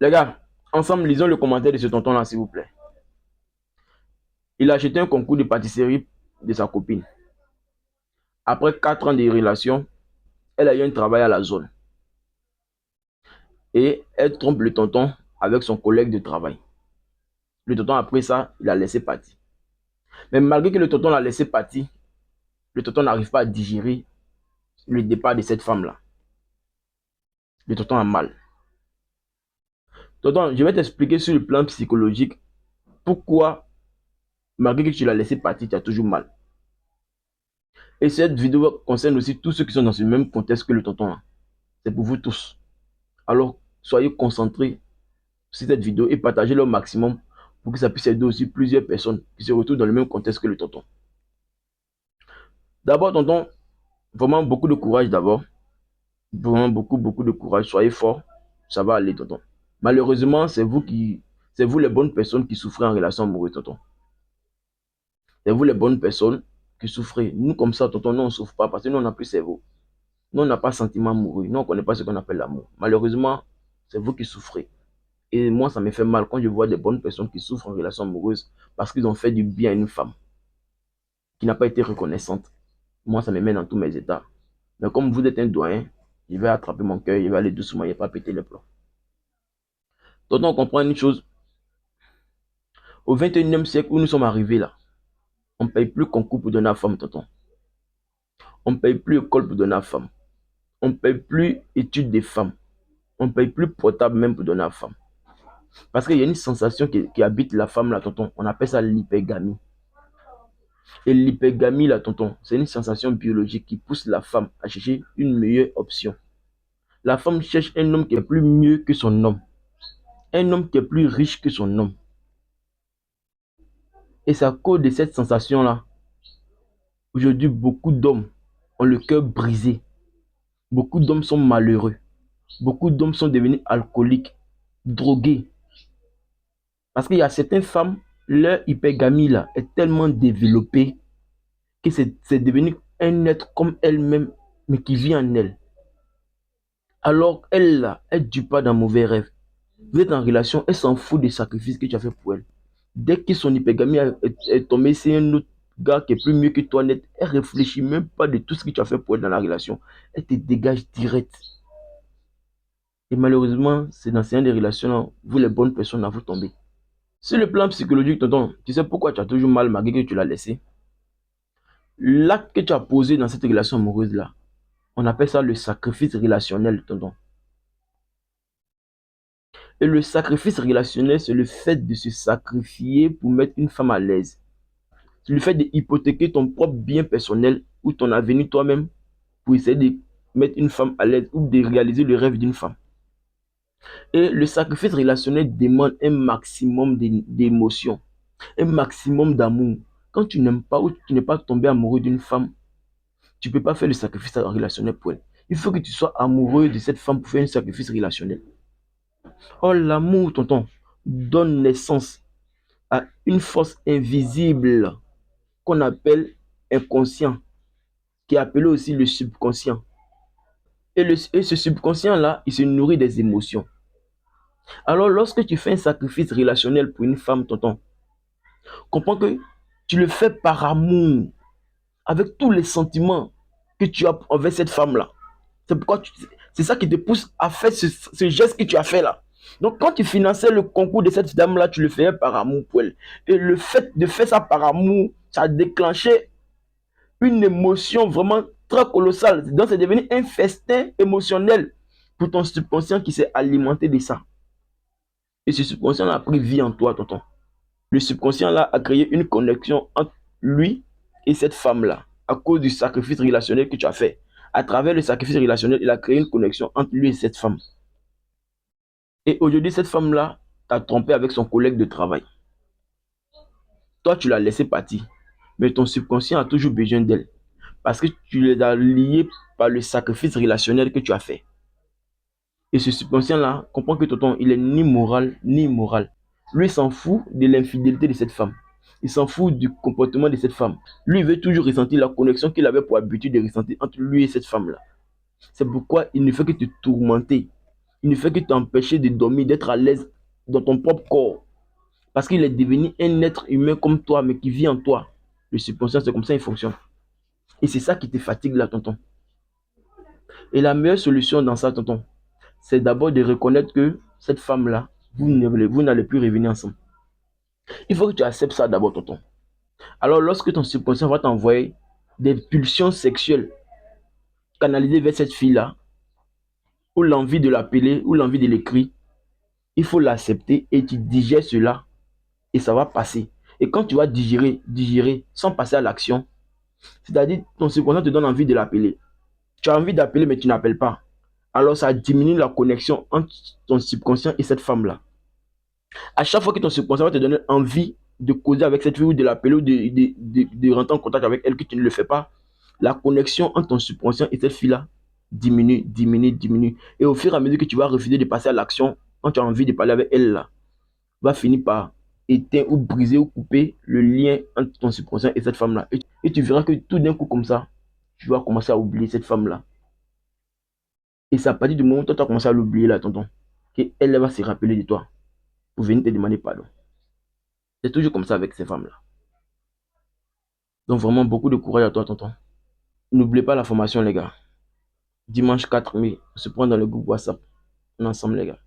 Les gars, ensemble, lisons le commentaire de ce tonton-là, s'il vous plaît. Il a acheté un concours de pâtisserie de sa copine. Après 4 ans de relation, elle a eu un travail à la zone. Et elle trompe le tonton avec son collègue de travail. Le tonton, après ça, il a laissé partir. Mais malgré que le tonton l'a laissé partir, le tonton n'arrive pas à digérer le départ de cette femme-là. Le tonton a mal. Tonton, je vais t'expliquer sur le plan psychologique pourquoi, malgré que tu l'as laissé partir, tu as toujours mal. Et cette vidéo concerne aussi tous ceux qui sont dans ce même contexte que le tonton. C'est pour vous tous. Alors, soyez concentrés sur cette vidéo et partagez-le au maximum pour que ça puisse aider aussi plusieurs personnes qui se retrouvent dans le même contexte que le tonton. D'abord, tonton, vraiment beaucoup de courage d'abord. Vraiment beaucoup de courage. Soyez fort. Ça va aller, tonton. Malheureusement, c'est vous les bonnes personnes qui souffrez en relation amoureuse, tonton. C'est vous les bonnes personnes qui souffrez. Nous, comme ça, tonton, nous, on ne souffre pas parce que nous, on n'a plus cerveau. Nous, on n'a pas de sentiment amoureux. Nous, on ne connaît pas ce qu'on appelle l'amour. Malheureusement, c'est vous qui souffrez. Et moi, ça me fait mal quand je vois des bonnes personnes qui souffrent en relation amoureuse parce qu'ils ont fait du bien à une femme qui n'a pas été reconnaissante. Moi, ça me met dans tous mes états. Mais comme vous êtes un doyen, je vais attraper mon cœur, je vais aller doucement, je ne vais pas péter les plombs. Tonton, on comprend une chose. Au 21e siècle où nous sommes arrivés là, on ne paye plus concours pour donner à la femme, tonton. On ne paye plus école pour donner à la femme. On ne paye plus études des femmes. On ne paye plus portable même pour donner à la femme. Parce qu'il y a une sensation qui habite la femme là, tonton. On appelle ça l'hypergamie. Et l'hypergamie là, tonton, c'est une sensation biologique qui pousse la femme à chercher une meilleure option. La femme cherche un homme qui est plus mieux que son homme. Un homme qui est plus riche que son homme. Et c'est à cause de cette sensation-là. Aujourd'hui, beaucoup d'hommes ont le cœur brisé. Beaucoup d'hommes sont malheureux. Beaucoup d'hommes sont devenus alcooliques, drogués. Parce qu'il y a certaines femmes, leur hypergamie là est tellement développée que c'est devenu un être comme elle-même, mais qui vit en elle. Alors elle là, elle ne dure pas d'un mauvais rêve. Vous êtes en relation, elle s'en fout des sacrifices que tu as fait pour elle. Dès que son hypergamie est tombée, c'est un autre gars qui est plus mieux que toi net. Elle réfléchit même pas de tout ce que tu as fait pour elle dans la relation. Elle te dégage direct. Et malheureusement, c'est dans ces des relations, vous les bonnes personnes, à vous tomber. Sur le plan psychologique, tonton, tu sais pourquoi tu as toujours mal malgré que tu l'as laissé? L'acte que tu as posé dans cette relation amoureuse-là, on appelle ça le sacrifice relationnel, tonton. Et le sacrifice relationnel, c'est le fait de se sacrifier pour mettre une femme à l'aise. C'est le fait d'hypothéquer ton propre bien personnel ou ton avenir toi-même pour essayer de mettre une femme à l'aise ou de réaliser le rêve d'une femme. Et le sacrifice relationnel demande un maximum d'émotions, un maximum d'amour. Quand tu n'aimes pas ou tu n'es pas tombé amoureux d'une femme, tu ne peux pas faire le sacrifice relationnel pour elle. Il faut que tu sois amoureux de cette femme pour faire un sacrifice relationnel. Oh, l'amour, tonton, donne naissance à une force invisible qu'on appelle inconscient, qui est appelé aussi le subconscient. Et ce subconscient-là, il se nourrit des émotions. Alors, lorsque tu fais un sacrifice relationnel pour une femme, tonton, comprends que tu le fais par amour, avec tous les sentiments que tu as envers cette femme-là. C'est ça qui te pousse à faire ce geste que tu as fait là. Donc, quand tu finançais le concours de cette dame-là, tu le faisais par amour pour elle. Et le fait de faire ça par amour, ça a déclenché une émotion vraiment très colossale. Donc, c'est devenu un festin émotionnel pour ton subconscient qui s'est alimenté de ça. Et ce subconscient a pris vie en toi, tonton. Le subconscient là a créé une connexion entre lui et cette femme-là à cause du sacrifice relationnel que tu as fait. À travers le sacrifice relationnel, il a créé une connexion entre lui et cette femme. Et aujourd'hui, cette femme-là t'a trompé avec son collègue de travail. Toi, tu l'as laissé partir. Mais ton subconscient a toujours besoin d'elle. Parce que tu les as liés par le sacrifice relationnel que tu as fait. Et ce subconscient-là comprend que tonton, il est ni moral, ni immoral. Lui, il s'en fout de l'infidélité de cette femme. Il s'en fout du comportement de cette femme. Lui, il veut toujours ressentir la connexion qu'il avait pour habitude de ressentir entre lui et cette femme-là. C'est pourquoi il ne fait que te tourmenter. il ne fait que t'empêcher de dormir, d'être à l'aise dans ton propre corps. Parce qu'il est devenu un être humain comme toi, mais qui vit en toi. Le subconscient, c'est comme ça il fonctionne. Et c'est ça qui te fatigue là, tonton. Et la meilleure solution dans ça, tonton, c'est d'abord de reconnaître que cette femme-là, vous n'allez plus revenir ensemble. Il faut que tu acceptes ça d'abord, tonton. Alors, lorsque ton subconscient va t'envoyer des pulsions sexuelles canalisées vers cette fille-là, ou l'envie de l'appeler, ou l'envie de l'écrire, il faut l'accepter et tu digères cela et ça va passer. Et quand tu vas digérer sans passer à l'action, c'est-à-dire ton subconscient te donne envie de l'appeler. Tu as envie d'appeler mais tu n'appelles pas. Alors ça diminue la connexion entre ton subconscient et cette femme-là. À chaque fois que ton subconscient va te donner envie de causer avec cette fille ou de l'appeler ou de rentrer en contact avec elle, que tu ne le fais pas, la connexion entre ton subconscient et cette fille-là diminue. Et au fur et à mesure que tu vas refuser de passer à l'action, quand tu as envie de parler avec elle, là, va finir par éteindre ou briser ou couper le lien entre ton subconscient et cette femme-là. Et tu verras que tout d'un coup comme ça, tu vas commencer à oublier cette femme-là. Et c'est à partir du moment où toi, tu as commencé à l'oublier là, tonton, qu'elle va se rappeler de toi pour venir te demander pardon. C'est toujours comme ça avec ces femmes-là. Donc vraiment, beaucoup de courage à toi, tonton. N'oubliez pas la formation, les gars. Dimanche 4 mai, on se prend dans le groupe WhatsApp. On est ensemble, les gars.